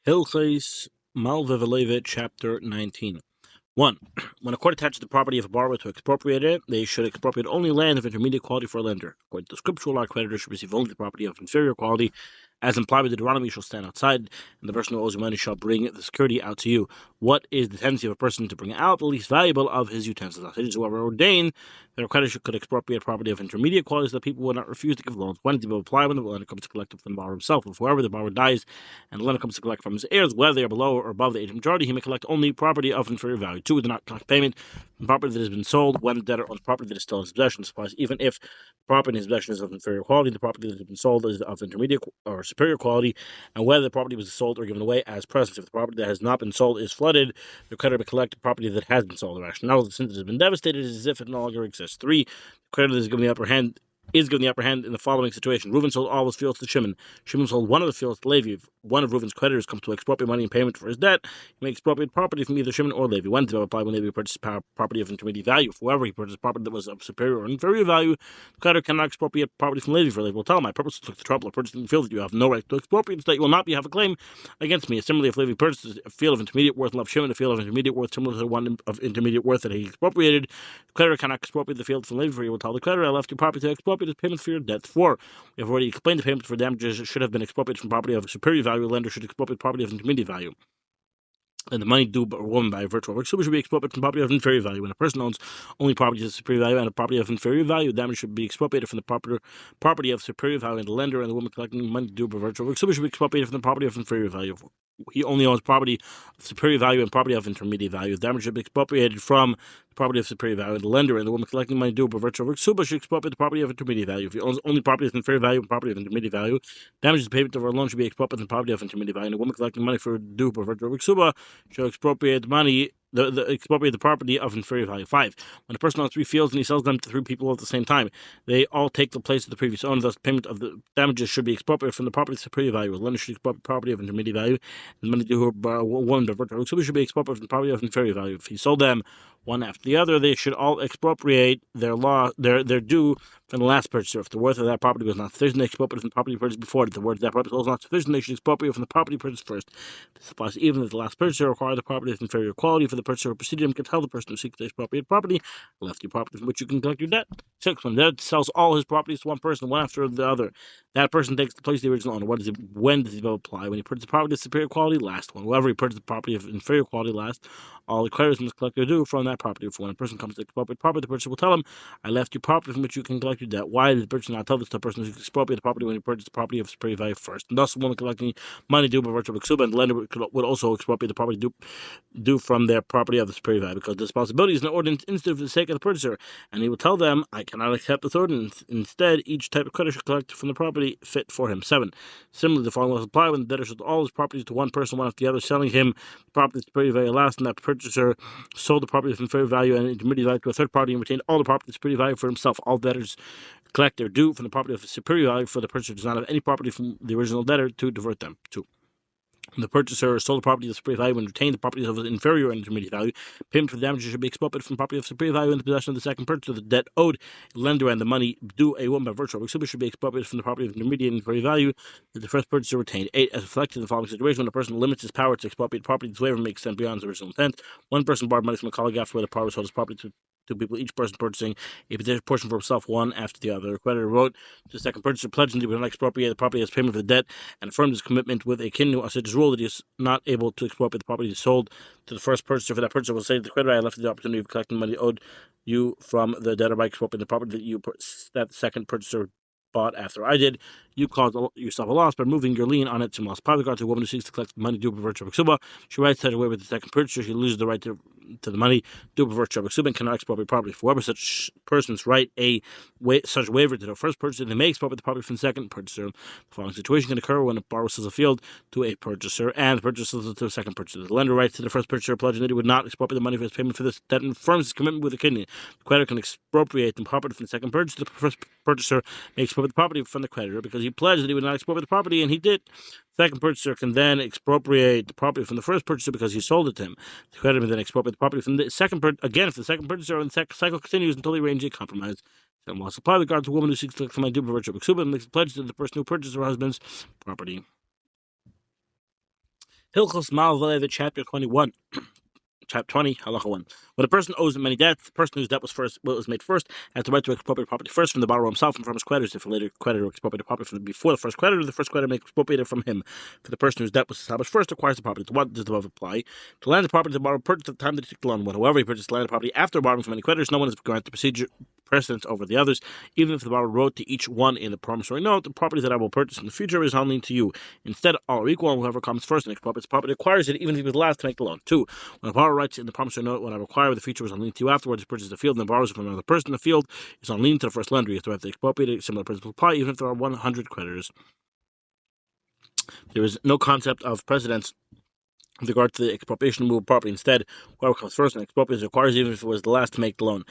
Hillchase, Mlwa, Veloa, Chapter 19. 1. When a court attaches the property of a borrower to expropriate it, they should expropriate only land of intermediate quality for a lender. According to the scriptural law, creditors should receive only the property of inferior quality, as implied by Deuteronomy. Shall stand outside, and the person who owes you money shall bring the security out to you. What is the tendency of a person to bring out the least valuable of his utensils? It is whoever ordained that a creditor could expropriate property of intermediate quality, so that people would not refuse to give loans. When to apply when the lender comes to collect from the borrower himself. If whoever the borrower dies, and the lender comes to collect from his heirs, whether they are below or above the age of majority, he may collect only property of inferior value. 2. Do not collect payment from property that has been sold when the debtor owns property that is still in his possession. This applies even if the property in his possession is of inferior quality, the property that has been sold is of intermediate or superior quality, and whether the property was sold or given away as presents. If the property that has not been sold is flooded, the creditor may collect the property that has been sold. The rationale, since it has been devastated, is as if it no longer exists. 3. The creditor is given the upper hand in the following situation. Reuven sold all his fields to Shimon. Shimon sold one of the fields to Levi. If one of Reuven's creditors comes to expropriate money in payment for his debt, he may expropriate property from either Shimon or Levi. When to apply when Levi purchased property of intermediate value. If whoever he purchased property that was of superior or inferior value, the creditor cannot expropriate property from Levi, for Levi will tell him, I purposely took the trouble of purchasing the field that you have no right to expropriate, so that you will not have a claim against me. Similarly, if Levi purchases a field of intermediate worth and left Shimon a field of intermediate worth similar to the one of intermediate worth that he expropriated, the creditor cannot expropriate the field from Levi, for he will tell the creditor, I left your property to expropriate his payment for your debt. 4. We have already explained the payment for damages should have been expropriated from property of superior value. A lender should expropriate property of intermediate value. And the money due by a woman by virtue of should be expropriated from property of inferior value. When a person owns only property of superior value and a property of inferior value, damage should be expropriated from the property of superior value, and the lender and the woman collecting money due by virtue of should be expropriated from the property of inferior value. He only owns property of superior value and property of intermediate value. Damage should be expropriated from the property of superior value. The lender and the woman collecting money due by virtue of should expropriate the property of intermediate value. If he owns only property of inferior value and property of intermediate value, damage to payment of a loan should be expropriated from the property of intermediate value. And the woman collecting money for due by virtue of shall expropriate money. Expropriate the property of inferior value. 5. When a person owns 3 fields and he sells them to 3 people at the same time, they all take the place of the previous owner. Thus, payment of the damages should be expropriated from the property of superior value. The lender should expropriate property of intermediate value, and money due one by virtue of should be expropriated from the property of inferior value. If he sold them one after the other, they should all expropriate their due from the last purchaser. If the worth of that property was not sufficient, they expropriate from the property purchased before it. If the worth of that property was not sufficient, they should expropriate from the property purchased first. This applies even if the last purchaser acquired the property of inferior quality. For the purchaser who preceded him can tell the person who seeks to expropriate property, I left your property from which you can collect your debt. 6. When the debtor sells all his properties to one person, one after the other, that person takes the place of the original owner. When does he apply? When he purchases the property of superior quality, last. Whenever he purchases the property of inferior quality, last. All the creditors must collect their due from that property. For when a person comes to expropriate property, the purchaser will tell him, I left your property from which you can collect your debt. Why did the purchaser not tell this to the person who expropriated the property when he purchased the property of superior value first? And thus, the woman collecting money due by virtue of ksuba, and the lender would also expropriate the property due from their property of the superior value, because this possibility is an ordinance instituted for the sake of the purchaser, and he will tell them, I cannot accept this ordinance. Instead, each type of creditor should collect from the property fit for him. 7. Similarly, the following laws apply when the debtor sold all his properties to one person, one after the other, selling him the property of superior value last, and that purchaser sold the property of inferior value and intermediate value to a third party and retained all the property of superior value for himself. All debtors collect their due from the property of superior value, for the purchaser does not have any property from the original debtor to divert them. 2. When the purchaser sold the property of superior value and retained the property of inferior and intermediate value, payment for the damages should be expropriated from property of superior value in the possession of the second purchaser. The debt owed a lender and the money due a woman by virtue of should be expropriated from the property of intermediate and inferior value that the first purchaser retained. 8. As reflected in the following situation, when a person limits his power to expropriate property, this waiver may extend beyond his original intent. One person borrowed money from a colleague after the borrower sold his property to 2 people, each person purchasing a portion for himself, one after the other. The creditor wrote to the second purchaser, pledging that he would not expropriate the property as payment for the debt, and affirmed his commitment with a kinnu, such as rule that he is not able to expropriate the property he sold to the first purchaser. For that purchaser will say to the creditor, I left the opportunity of collecting money owed you from the debtor by expropriating the property that the second purchaser bought after I did. You caused yourself a loss by moving your lien on it to loss. By regard to a woman who seeks to collect money due by virtue of ksuba, she writes that away with the second purchaser, she loses the right to the money due by virtue of ksuba and cannot expropriate property. For whoever such persons write such waiver to the first purchaser, they may expropriate the property from the second purchaser. The following situation can occur when a borrower sells a field to a purchaser and the purchaser sells it to a second purchaser. The lender writes to the first purchaser, pledging that he would not expropriate the money for his payment for this debt and affirms his commitment with the kidney. The creditor can expropriate the property from the second purchaser. The first purchaser may expropriate the property from the creditor because he pledged that he would not expropriate the property, and he did. The second purchaser can then expropriate the property from the first purchaser because he sold it to him. The creditor may then expropriate the property from the second again if the second purchaser, and the cycle continues until they arrange a compromise. Then will supply the guard to a woman who seeks to collect money due by virtue of ksuba and makes a pledge to the person who purchased her husband's property. Hilchos Mloa, chapter 21. Chapter 20, halacha 1. When a person owes many debts, the person whose debt was made first has the right to expropriate property first from the borrower himself and from his creditors. If a later creditor expropriated property from before the first creditor may expropriate it from him. For the person whose debt was established first acquires the property. To what does the above apply? To land the property the borrower purchased at the time that he took the loan. However, he purchased land and property after borrowing from many creditors, no one is granted precedence over the others. Even if the borrower wrote to each one in the promissory note, the property that I will purchase in the future is on lien to you. Instead, all are equal, and whoever comes first and expropriates the property acquires it, even if he was last to make the loan. 2. When a borrower writes in the promissory note, what I require the future is on lien to you afterwards, he purchases the field and then borrows it from another person. The field is on lien to the first lender. You have to have to expropriate it. Similar principles apply, even if there are 100 creditors. There is no concept of precedence with regard to the expropriation of movable property. Instead, whoever comes first and expropriates requires, even if it was the last to make the loan.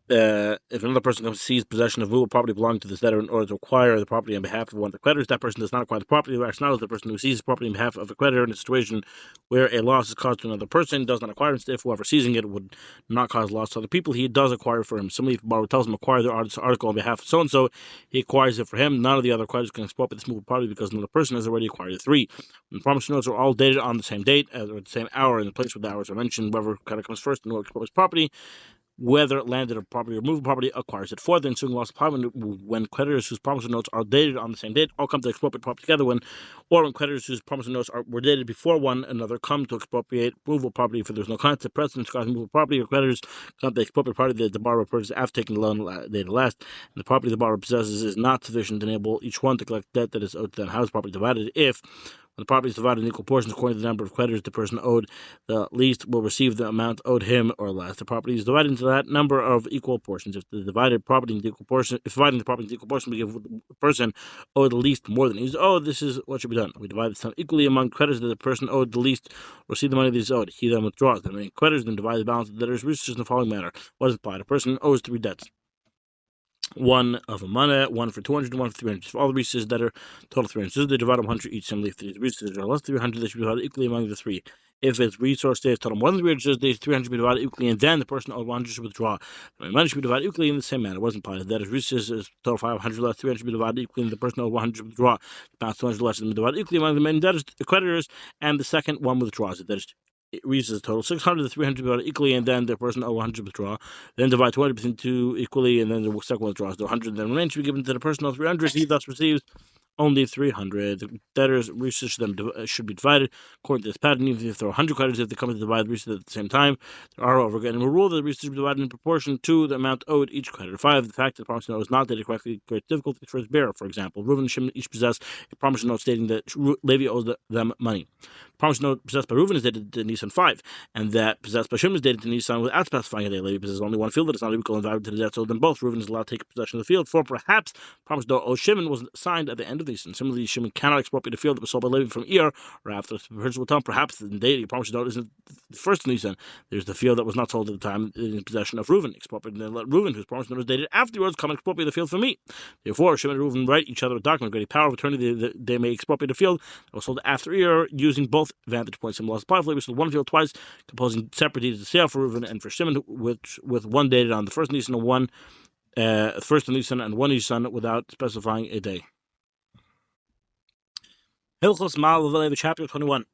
If another person comes to seize possession of movable property belonging to this debtor in order to acquire the property on behalf of one of the creditors, that person does not acquire the property. The rationale is the person who seizes property on behalf of a creditor in a situation where a loss is caused to another person does not acquire it. If whoever seizing it would not cause loss to other people, he does acquire for him. Similarly, if a borrower tells him acquire the article on behalf of so-and-so, he acquires it for him. None of the other creditors can expropriate this movable property because another person has already acquired it. 3. When the promissory notes are all dated on the same date or the same hour in the place where the hours are mentioned, whoever creditor comes first and whoever expropriates property, whether landed or property or movable property, acquires it. 4. The ensuing loss of power when creditors whose promissory notes are dated on the same date all come to expropriate property together, when creditors whose promissory notes were dated before one another come to expropriate movable property. For there is no concept precedence regarding movable property, or creditors come to expropriate property that the borrower purchased after taking the loan dated last, and the property the borrower possesses is not sufficient to enable each one to collect debt that is owed to them. How is property divided? If when the property is divided in equal portions according to the number of creditors the person owed the least will receive the amount owed him or less. The property is divided into that number of equal portions. If the divided property into equal portions, dividing the property into equal portions, we give the person owed the least more than he's owed. This is what should be done. We divide the sum equally among creditors that the person owed the least receive the money that is owed. He then withdraws the remaining creditors, then divide the balance of the debtors' resources in the following manner. What is applied? A person owes 3 debts. 1 of a money, 1 for 200, and 1 for 300. If all the resources that are total 300, so they divide 100 each. Similarly, if the resources are less than 300, they should be divided equally among the 3. If its resource days total more than 300 days, 300 should be divided equally, and then the person owed 100 should withdraw. The money should be divided equally in the same manner. It wasn't applied. That is, resources total 500 less, 300 should be divided equally, and the person owed 100 should withdraw. The balance 200 less should be divided equally among the main debtors, the creditors, and the second one withdraws it. That is, it reaches total 600, the 300 divided equally, and then the person owed 100 withdraw. Then divide 200 between 2 equally, and then the second one withdraws. The 100 then remains should be given to the person owed 300. He thus receives only 300. The debtors' research them should be divided according to this pattern. Even if there are 100 creditors, if they come to divide the research at the same time, there are over again a rule that the research should be divided in proportion to the amount owed each creditor. 5. The fact that the promissory note is not dated correctly creates difficulties for its bearer. For example, Reuven and Shimon each possess a promissory note stating that Levi owes them money. The promissory note possessed by Reuven is dated to Nisan 5, and that possessed by Shimon is dated to Nisan without specifying a day. Levi possesses only one field that is not equal in value to the debt, so then both Reuven is allowed to take possession of the field. 4. Perhaps the promissory note owed Shimon was signed at the end of Nisan. Similarly, Shimon cannot expropriate a field that was sold by Levi from Ir or after. The person will tell him perhaps the date he promised note isn't the first Nisan. There's the field that was not sold at the time in possession of Reuven. Expropriate, and then let Reuven, whose promised note was dated afterwards, come and expropriate the field from me. Therefore, Shimon and Reuven write each other a document granting power of attorney that they may expropriate a field that was sold after Ir, using both vantage points. Similar apply for Levi sold one field twice, composing separate deeds of sale for Reuven and for Shimon, with one dated on the first Nisan and one first Nisan and one Nisan without specifying a day. Hilchos Mloa, chapter 21.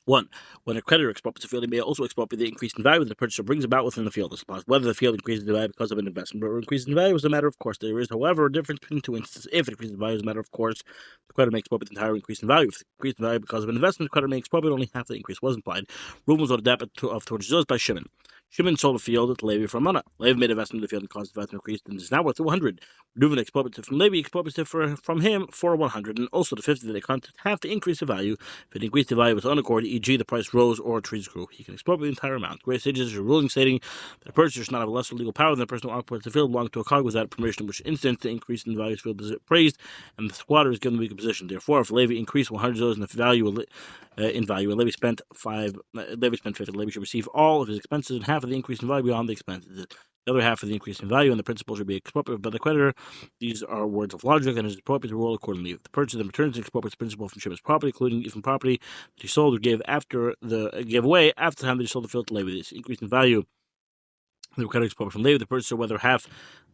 1. When a creditor expropriates a field, he may also expropriate the increase in value that the purchaser brings about within the field. This applies whether the field increases in value because of an investment or increases in value is a matter of course. There is, however, a difference between 2 instances. If it increases in value is a matter of course, the creditor may expropriate the entire increase in value. If it increases in value because of an investment, the creditor may expropriate only half the increase. Was implied. Reuven was owed a debt of 200 zuz by Shimon. Shimon sold a field to Levi for a money. Levi made an investment in the field and caused the value to increase, and is now worth 100. Reuven expropriated from Levi, expropriated from him for 100, and also the 50 that they content have to increase the value. If it increased the value with own accord, e.g., the price rose or trees grew, he can expropriate the entire amount. Great sages are ruling stating that a purchaser should not have a lesser legal power than the person who occupies the field belonging to a cog without permission, in which instance the increase in the value of the field is praised, and the squatter is given the weaker position. Therefore, if Levi increased 100 zuz in the value, and Levi spent 50, Levi should receive all of his expenses and half of the increase in value beyond the expenses. The other half of the increase in value and the principal should be expropriated by the creditor. These are words of logic, and it is appropriate to rule accordingly. If the purchaser then returns and expropriates the principal from Shimon's property, including even property that he sold or gave away after the time that he sold the field to Levi, this increase in value The creditor expropriated from Levi, the purchaser, whether half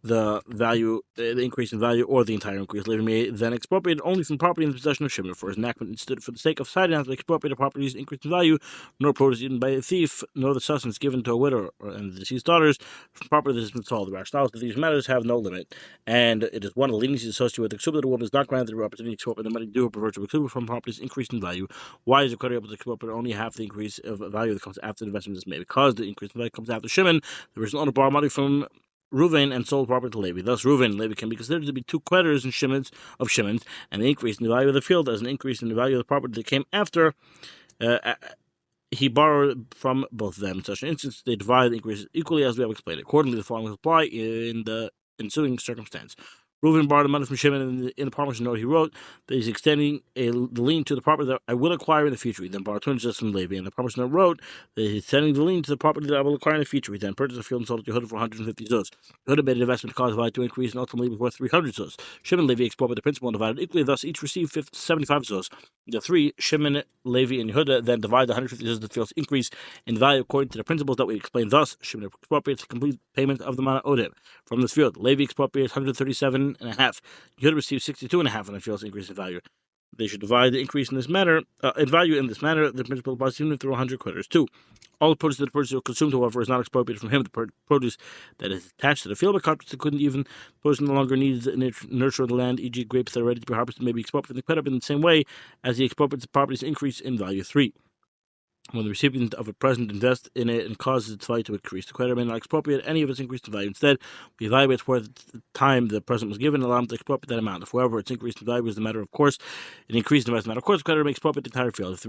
the value, the increase in value, or the entire increase. Levi may then expropriate only from property in the possession of Shimon. For his enactment instead, for the sake of citing out the expropriated property's increase in value, nor produce eaten by a thief, nor the sustenance given to a widow and the deceased daughters from property that has been sold. The rationales of these matters have no limit, and it is one of the leniencies associated with the expropriated. The woman is not granted the opportunity to expropriate the money due or per virtue of expropriation from property's increase in value. Why is the creditor able to expropriate only half the increase of value that comes after the investment is made? Because the increase in value comes after Shimon, the original owner borrowed money from Reuven and sold property to Levi. Thus, Reuven and Levi can be considered to be two creditors in Shimon's, and the increase in the value of the field as an increase in the value of the property that came after he borrowed from both of them. In such an instance, they divide the increase equally as we have explained. Accordingly, the following will apply in the ensuing circumstance. Reuven borrowed money from Shimon, in the partnership note he wrote that he's extending the lien to the property that I will acquire in the future. He then borrowed 200 zuz from Levi, and the partnership note wrote that he's extending the lien to the property that I will acquire in the future. He then purchased the field and sold it to Yehuda for 150 zuz. Yehuda made an investment to cause the value to increase and ultimately was worth 300 zuz. Shimon and Levi expropriated the principal and divided equally, thus each received 75 zuz. The three, Shimon, Levi, and Yehuda, then divide the 150 zuz of the field's increase in value according to the principles that we explained. Thus, Shimon expropriates the complete payment of the mana owed him from this field. Levi expropriates 137.5. Yehuda received 62.5 on the field's increase in value. They should divide the increase in this manner, in value in this manner. The principal applies even if there are 100 creditors. 2. All the produce that the purchaser consumed, however, is not expropriated from him. The produce that is attached to the field, but contracts couldn't even, the person no longer needs the nurture of the land, e.g., grapes that are ready to be harvested, may be expropriated from the creditor in the same way as he expropriates the property's increase in value. 3. When the recipient of a present invests in it and causes its value to increase, the creditor may not expropriate any of its increased value. Instead, we evaluate where the time the present was given and allow him to expropriate that amount. If, however, its increased value is the matter of course, an increased investment matter of course, the creditor may expropriate the entire field. If the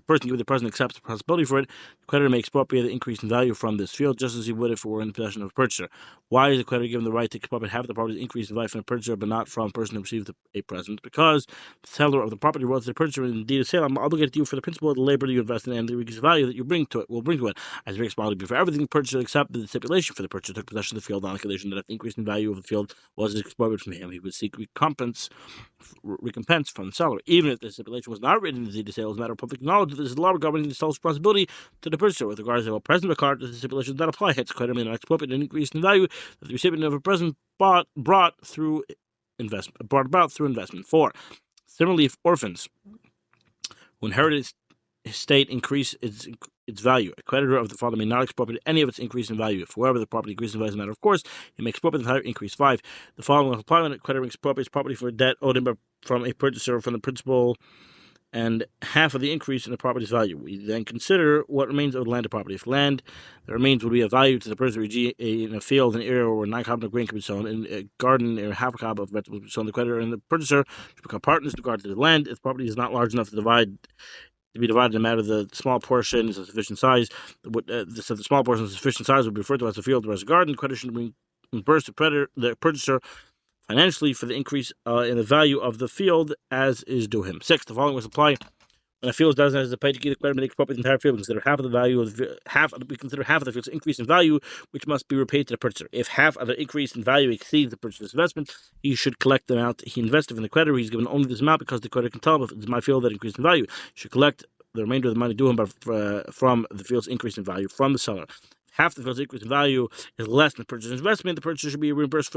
person given the present accepts the responsibility for it, the creditor may expropriate the increase in value from this field, just as he would if it were in the possession of a purchaser. Why is the creditor given the right to expropriate half of the property's increase in value from the purchaser, but not from the person who received a present? Because the seller of the property wrote to the purchaser in the deed of sale, I'm obligated to you for the principal of the labor that you invested in and the increased value that you bring to it will bring to it as a responsibility for everything the purchaser accepted the stipulation for the purchaser took possession of the field on the condition that if the increase in value of the field was expropriated from him, he would seek recompense from the seller. Even if the stipulation was not written in the deed of sale, as a matter of public knowledge, this is the law governing the seller's responsibility to the purchaser. With regards to a present regard, the stipulation does not apply. Hence, the creditor may not expropriate an increase in value that the recipient of a present brought about through investment. 4. Similarly, if orphans who inherited his estate increase its value, a creditor of the father may not expropriate any of its increase in value. If however the property increases in value as a matter of course, he may expropriate the entire increase. 5. The following will apply when a creditor expropriates property for a debt owed him from a purchaser from the principal and half of the increase in the property's value. We then consider what remains of the land or property. If land that remains would be of value to the purchaser, e.g., in a field, an area where 9 cob of grain can be sown, in a garden, or half a cob of vegetables can be sown, the creditor and the purchaser should become partners with regard to the land. If the property is not large enough to be divided in a matter of the small portion is of sufficient size, the small portion of sufficient size would be referred to as a field or as a garden. The creditor should reimburse the purchaser financially for the increase in the value of the field as is due him. 6. The following was apply when a field is designated as a pay to give the creditor may expropriate the entire field. We consider half of the field's increase in value, which must be repaid to the purchaser. If half of the increase in value exceeds the purchaser's investment, he should collect the amount he invested from the creditor. He's given only this amount because the creditor can tell him if it's my field that increased in value. He should collect the remainder of the money due him from the field's increase in value from the seller. If half the field's increase in value is less than the purchaser's investment, the purchaser should be reimbursed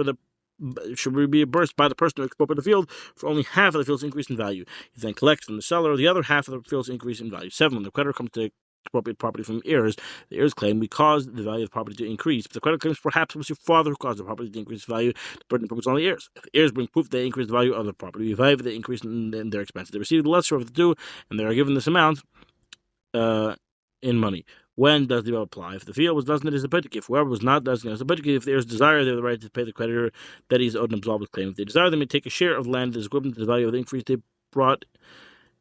by the person who expropriated the field for only half of the field's increase in value. He then collects from the seller the other half of the field's increase in value. 7. When the creditor comes to expropriate property from heirs, the heirs claim we caused the value of the property to increase. But the creditor claims perhaps it was your father who caused the property to increase value. The burden puts on the heirs. If the heirs bring proof they increased the value of the property, we evaluate the increase in their expenses. They receive the lesser of the two, and they are given this amount in money. When does the above apply? If the field was designated as a petty, if whoever was not designated as a petty, if the heirs desire, they have the right to pay the creditor that he's owed and absolve his claim. If they desire, they may take a share of land that is equivalent to the value of the increase they brought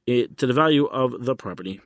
to the value of the property.